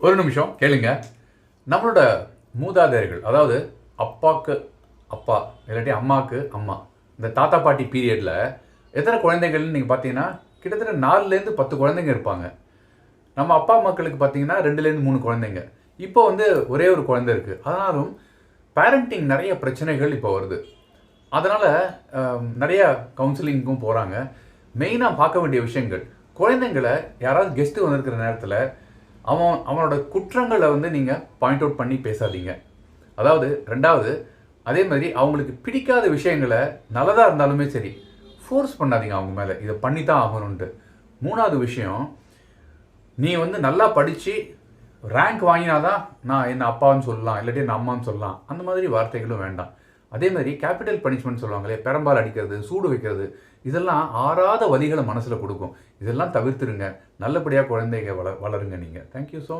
ஒரு நிமிஷம் கேளுங்க. நம்மளோட மூதாதையர்கள், அதாவது அப்பாக்கு அப்பா இல்லாட்டி அம்மாவுக்கு அம்மா, இந்த தாத்தா பாட்டி பீரியடில் எத்தனை குழந்தைகள்னு நீங்கள் பார்த்தீங்கன்னா கிட்டத்தட்ட 4லேருந்து 10 குழந்தைங்க இருப்பாங்க. நம்ம அப்பா மக்களுக்கு பார்த்தீங்கன்னா 2லேருந்து 3 குழந்தைங்க. இப்போ வந்து ஒரே ஒரு குழந்தை இருக்குது. ஆனாலும் பேரண்டிங் நிறைய பிரச்சனைகள் இப்போ வருது. அதனால் நிறைய கவுன்சிலிங்க்கும் போகிறாங்க. மெயினாக பார்க்க வேண்டிய விஷயங்கள், குழந்தைங்களை யாராவது கெஸ்ட்டு வந்திருக்கிற நேரத்தில் அவனோட குற்றங்களை வந்து நீங்கள் பாயிண்ட் அவுட் பண்ணி பேசாதீங்க. அதாவது ரெண்டாவது, அதே மாதிரி அவங்களுக்கு பிடிக்காத விஷயங்களை நல்லதாக இருந்தாலுமே சரி ஃபோர்ஸ் பண்ணாதீங்க அவங்க மேலே, இதை பண்ணி தான் ஆகணுன்ட்டு. 3வது விஷயம், நீ வந்து நல்லா படித்து ரேங்க் வாங்கினாதான் நான் என்ன அப்பான்னு சொல்லலாம், இல்லாட்டி என்ன அம்மான்னு சொல்லலாம், அந்த மாதிரி வார்த்தைகளும் வேண்டாம். அதே மாதிரி கேபிட்டல் பனிஷ்மெண்ட் சொல்லுவாங்களே, பெரம்பால் அடிக்கிறது, சூடு வைக்கிறது, இதெல்லாம் ஆறாத வலிகளை மனசில் கொடுக்கும். இதெல்லாம் தவிர்த்துருங்க. நல்லபடியாக குழந்தைங்க வளருங்க நீங்கள். Thank you so much.